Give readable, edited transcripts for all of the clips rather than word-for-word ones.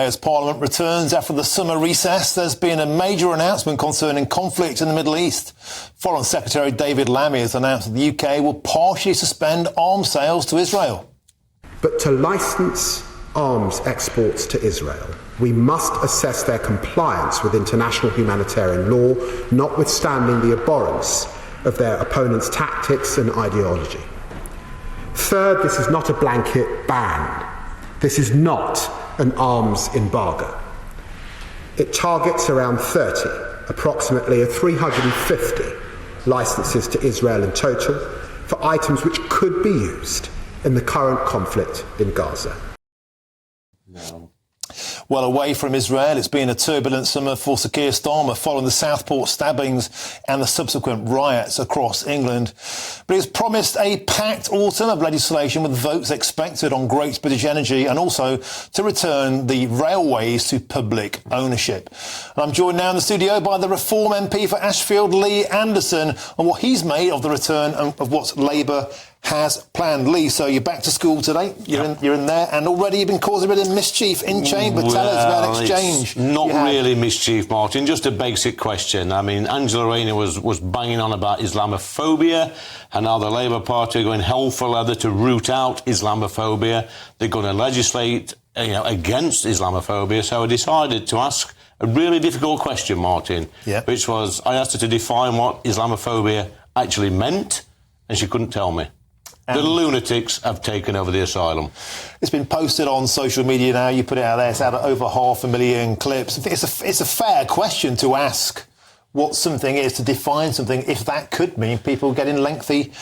As Parliament returns after the summer recess, there's been a major announcement concerning conflict in the Middle East. Foreign Secretary David Lammy has announced that the UK will partially suspend arms sales to Israel. But to licence arms exports to Israel, we must assess their compliance with international humanitarian law, notwithstanding the abhorrence of their opponents' tactics and ideology. Third, this is not a blanket ban. This is not an arms embargo. It targets around 30, approximately 350 licences to Israel in total for items which could be used in the current conflict in Gaza. No. Well, away from Israel, it's been a turbulent summer for Sir Keir Starmer following the Southport stabbings and the subsequent riots across England. But he's promised a packed autumn of legislation with votes expected on Great British Energy and also to return the railways to public ownership. And I'm joined now in the studio by the Reform MP for Ashfield, Lee Anderson, on what he's made of the return of what Labour has planned. Lee, so you're back to school today. You're in there, and already you've been causing a bit of mischief in Chamber. Tell us about exchange. Not really mischief, Martin. Just a basic question. I mean, Angela Rayner was banging on about Islamophobia, and now the Labour Party are going hell for leather to root out Islamophobia. They're going to legislate, against Islamophobia. So I decided to ask a really difficult question, Martin, which was I asked her to define what Islamophobia actually meant, and she couldn't tell me. The lunatics have taken over the asylum. It's been posted on social media now. You put it out there. It's out of over 500,000 clips. It's a fair question to ask what something is, to define something, if that could mean people getting lengthy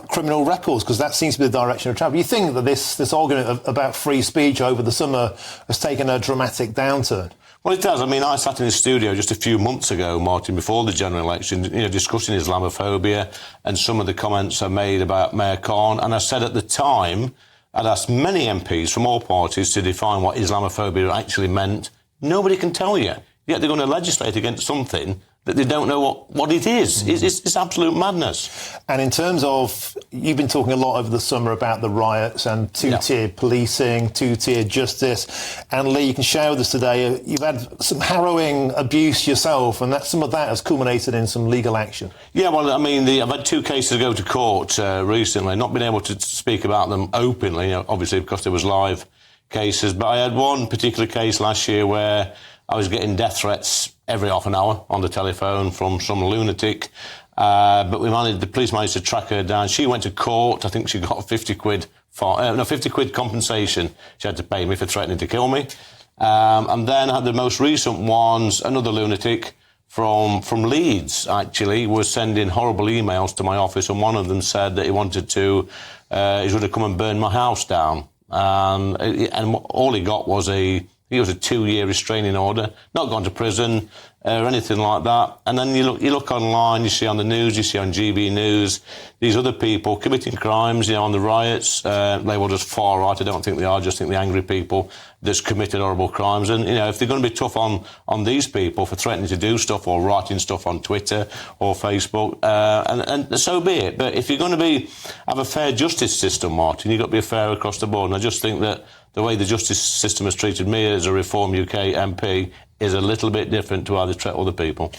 criminal records, because that seems to be the direction of travel. You think that this argument about free speech over the summer has taken a dramatic downturn? Well, it does. I mean, I sat in the studio just a few months ago, Martin, before the general election, discussing Islamophobia and some of the comments I made about Mayor Khan. And I said at the time, I'd asked many MPs from all parties to define what Islamophobia actually meant. Nobody can tell you. Yet they're going to legislate against something that they don't know what it is. It's absolute madness. And in terms of, you've been talking a lot over the summer about the riots and two-tiered policing, two-tiered justice. And Lee, you can share with us today, you've had some harrowing abuse yourself, and some of that has culminated in some legal action. Yeah, well, I mean, I've had 2 cases go to court recently, not been able to speak about them openly, obviously because there was live cases. But I had one particular case last year where I was getting death threats every half an hour on the telephone from some lunatic. But the police managed to track her down. She went to court. I think she got 50 quid compensation she had to pay me for threatening to kill me. And then I had the most recent ones, another lunatic from Leeds, actually, was sending horrible emails to my office, and one of them said that he wanted to, he's going to come and burn my house down. And all he got was a 2-year restraining order, not gone to prison or anything like that. And then you look online, you see on the news, you see on GBNews, these other people committing crimes, on the riots, labelled as far right. I don't think they are, just think the angry people that's committed horrible crimes. And, if they're going to be tough on these people for threatening to do stuff or writing stuff on Twitter or Facebook, and so be it. But if you're going to have a fair justice system, Martin, you've got to be fair across the board. And I just think that the way the justice system has treated me as a Reform UK MP is a little bit different to how they treat other people.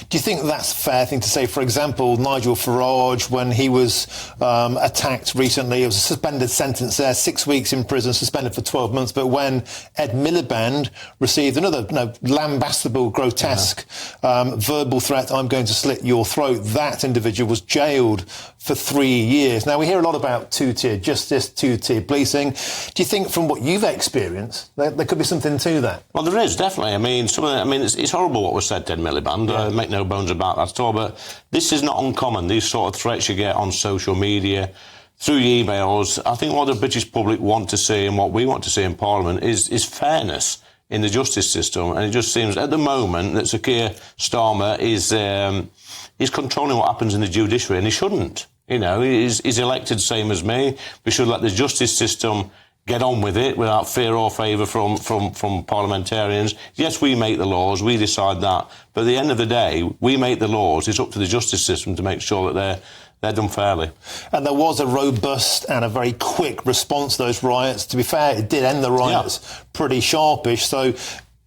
Do you think that's a fair thing to say? For example, Nigel Farage, when he was attacked recently, it was a suspended sentence there, 6 weeks in prison, suspended for 12 months. But when Ed Miliband received another lambastable, grotesque verbal threat, I'm going to slit your throat, that individual was jailed for 3 years. Now, we hear a lot about two-tier justice, two-tier policing. Do you think from what you've experienced, there could be something to that? Well, there is, definitely. I mean, it's horrible what was said to Ed Miliband. Make no bones about that at all. But this is not uncommon. These sort of threats you get on social media, through emails. I think what the British public want to see and what we want to see in Parliament is fairness in the justice system. And it just seems at the moment that Sir Keir Starmer is controlling what happens in the judiciary, and he shouldn't. He's elected same as me. We should let the justice system get on with it without fear or favour from parliamentarians. Yes, we make the laws, we decide that. But at the end of the day, we make the laws. It's up to the justice system to make sure that they're done fairly. And there was a robust and a very quick response to those riots. To be fair, it did end the riots pretty sharpish. So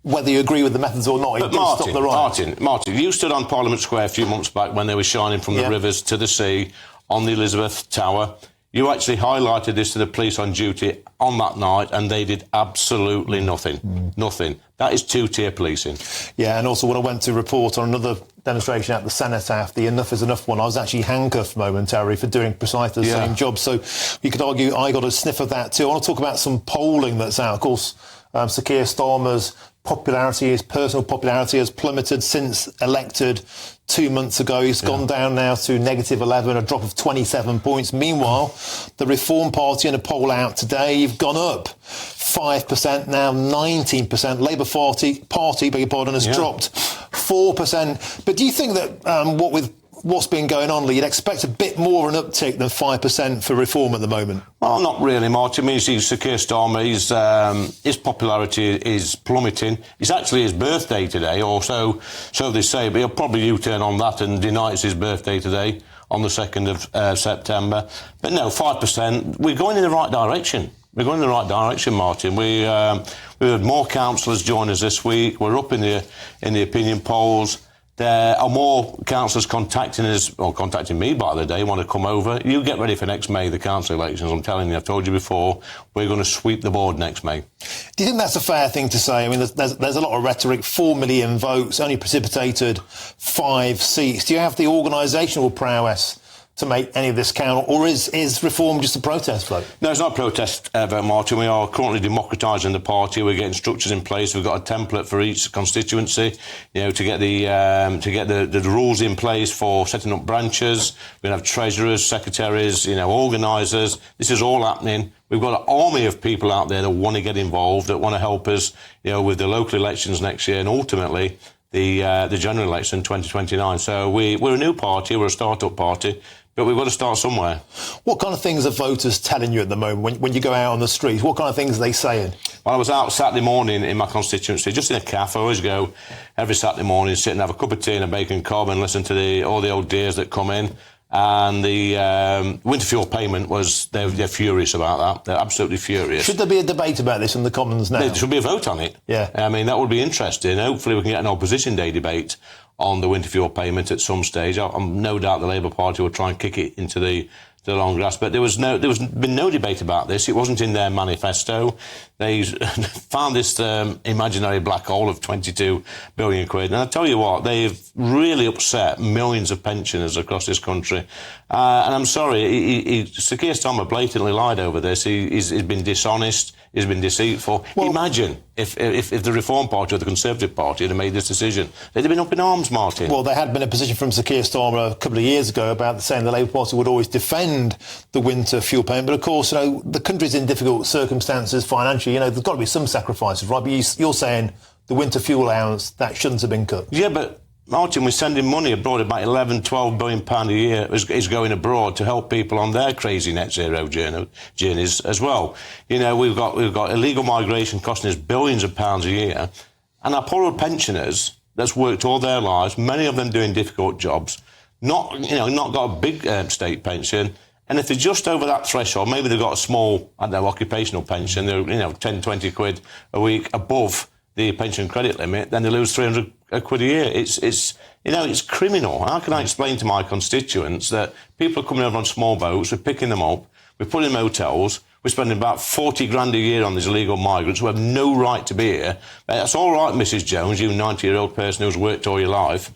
whether you agree with the methods or not, it did stop the riots. Martin, you stood on Parliament Square a few months back when they were shining from the rivers to the sea on the Elizabeth Tower. You actually highlighted this to the police on duty on that night, and they did absolutely nothing. Nothing. That is two-tier policing. Yeah, and also when I went to report on another demonstration at the Senate after the Enough is Enough one, I was actually handcuffed momentarily for doing precisely the same job. So you could argue I got a sniff of that too. I want to talk about some polling that's out. Of course, Sir Keir Starmer's popularity, his personal popularity has plummeted since elected 2 months ago. He's gone down now to -11, a drop of 27 points. Meanwhile, the Reform Party in a poll out today, you've gone up 5%, now 19%. Labour Party, beg your pardon, has dropped 4%. But do you think that what's been going on, Lee, you'd expect a bit more of an uptick than 5% for Reform at the moment? Well, not really, Martin. I mean, Sir Keir Starmer, his popularity is plummeting. It's actually his birthday today, or so they say, but he'll probably U-turn on that and deny it's his birthday today on the 2nd of September. But no, 5%, we're going in the right direction. We're going in the right direction, Martin. We had more councillors join us this week. We're up in the opinion polls. There are more councillors contacting us, or contacting me by the day, want to come over. You get ready for next May, the council elections. I'm telling you, I've told you before, we're going to sweep the board next May. Do you think that's a fair thing to say? I mean, there's a lot of rhetoric, 4 million votes, only precipitated 5 seats. Do you have the organisational prowess to make any of this count, or is Reform just a protest vote? No, it's not a protest vote, Martin. We are currently democratising the party. We're getting structures in place. We've got a template for each constituency, to get the rules in place for setting up branches. We have treasurers, secretaries, organisers. This is all happening. We've got an army of people out there that want to get involved, that want to help us, with the local elections next year, and ultimately the general election 2029. So we're a new party. We're a start-up party. But we've got to start somewhere. What kind of things are voters telling you at the moment when you go out on the streets? What kind of things are they saying? Well, I was out Saturday morning in my constituency, just in a cafe. I always go every Saturday morning, sit and have a cup of tea and a bacon cob and listen to all the old dears that come in. And the winter fuel payment they're furious about that. They're absolutely furious. Should there be a debate about this in the Commons now? There should be a vote on it. Yeah. I mean, that would be interesting. Hopefully we can get an opposition day debate on the winter fuel payment at some stage. I'm no doubt the Labour Party will try and kick it into the long grass. But there was been no debate about this. It wasn't in their manifesto. They found this imaginary black hole of 22 billion quid. And I tell you what, they've really upset millions of pensioners across this country. And I'm sorry, Sir Keir Starmer blatantly lied over this. He's been dishonest. He's been deceitful. Well, imagine if the Reform Party or the Conservative Party had made this decision. They'd have been up in arms, Martin. Well, there had been a position from Sir Keir Starmer a couple of years ago about saying the Labour Party would always defend the winter fuel payment. But, of course, the country's in difficult circumstances financially. There's got to be some sacrifices, right? But you're saying the winter fuel allowance, that shouldn't have been cut. Yeah, but Martin, we're sending money abroad. About 11, 12 billion pound a year is going abroad to help people on their crazy net zero journeys as well. We've got illegal migration costing us billions of pounds a year, and our poor pensioners that's worked all their lives, many of them doing difficult jobs, not got a big state pension. And if they're just over that threshold, maybe they've got a small, occupational pension, they're 10, 20 quid a week above the pension credit limit, then they lose 300 quid a year. It's criminal. How can I explain to my constituents that people are coming over on small boats, we're picking them up, we're putting them in hotels, we're spending about 40 grand a year on these illegal migrants who have no right to be here. That's all right, Mrs Jones, you 90-year-old person who's worked all your life.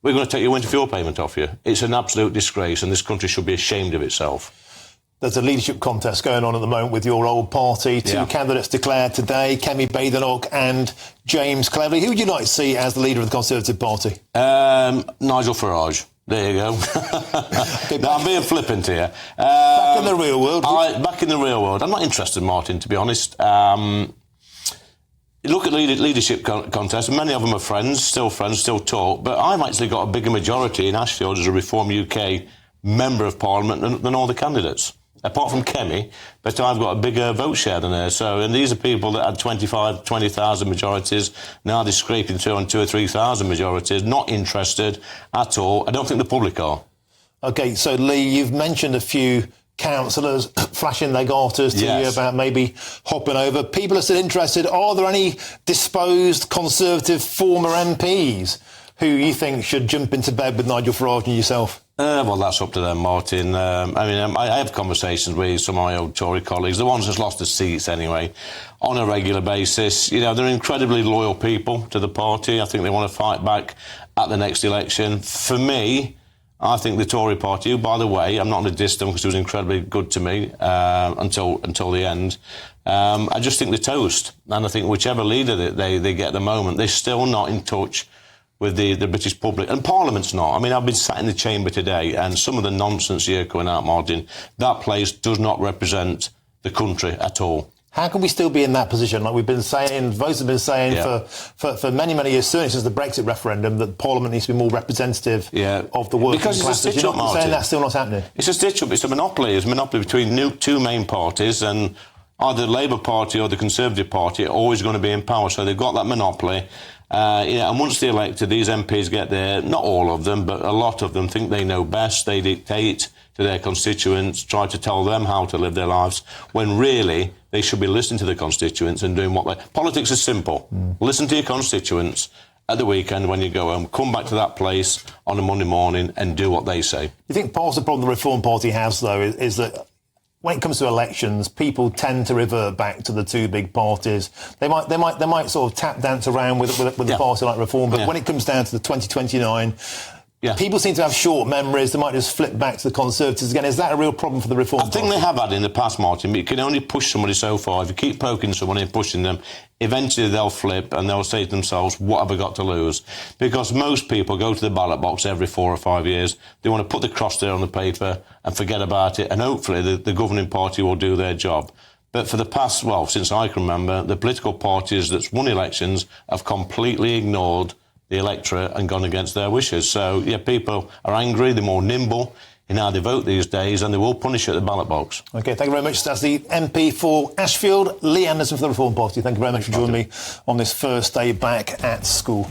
We're going to take your winter fuel payment off you. It's an absolute disgrace, and this country should be ashamed of itself. There's a leadership contest going on at the moment with your old party. Two candidates declared today, Kemi Badenoch and James Cleverly. Who would you like to see as the leader of the Conservative Party? Nigel Farage. There you go. No, I'm being flippant here. Back in the real world. Back in the real world. I'm not interested, Martin, to be honest. Look at leadership contests, and many of them are friends, still talk, but I've actually got a bigger majority in Ashfield as a Reform UK Member of Parliament than all the candidates. Apart from Kemi, but I've got a bigger vote share than her. And these are people that had 20,000 majorities. Now they're scraping through on 2,000 or 3,000 majorities. Not interested at all. I don't think the public are. OK, so Lee, you've mentioned a few councillors flashing their garters to you about maybe hopping over. People are still interested. Are there any disposed Conservative former MPs who you think should jump into bed with Nigel Farage and yourself? Well, that's up to them, Martin. I have conversations with some of my old Tory colleagues, the ones that's lost their seats anyway, on a regular basis. You know, they're incredibly loyal people to the party. I think they want to fight back at the next election. For me, I think the Tory party, who, by the way, I'm not going to diss them because it was incredibly good to me until the end. I just think they're toast. And I think whichever leader they get at the moment, they're still not in touch with the British public. And Parliament's not. I mean, I've been sat in the chamber today and some of the nonsense you're coming out, Martin, that place does not represent the country at all. How can we still be in that position? Like we've been saying, votes have been saying for many, many years, certainly since the Brexit referendum, that Parliament needs to be more representative of the working because classes. It's a stitch-up, You're not saying that's still not happening? It's a stitch-up. It's a monopoly. It's a monopoly between two main parties, and either the Labour Party or the Conservative Party are always going to be in power. So they've got that monopoly. And once they're elected, these MPs get there. Not all of them, but a lot of them think they know best. They dictate to their constituents, try to tell them how to live their lives, when really they should be listening to the constituents and doing what they... Politics is simple. Listen to your constituents at the weekend when you go home, come back to that place on a Monday morning and do what they say. You think part of the problem the Reform Party has, though, is that when it comes to elections, people tend to revert back to the two big parties. They might sort of tap dance around with a party like Reform, but when it comes down to the 2029, people seem to have short memories. They might just flip back to the Conservatives again. Is that a real problem for the Reform Party? I think they have had in the past, Martin, but you can only push somebody so far. If you keep poking someone and pushing them, eventually they'll flip and they'll say to themselves, what have I got to lose? Because most people go to the ballot box every 4 or 5 years. They want to put the cross there on the paper and forget about it, and hopefully the governing party will do their job. But for the past, well, since I can remember, the political parties that's won elections have completely ignored the electorate and gone against their wishes. So, people are angry, they're more nimble in how they vote these days, and they will punish you at the ballot box. OK, thank you very much. That's the MP for Ashfield, Lee Anderson for the Reform Party. Thank you very much for joining me on this first day back at school.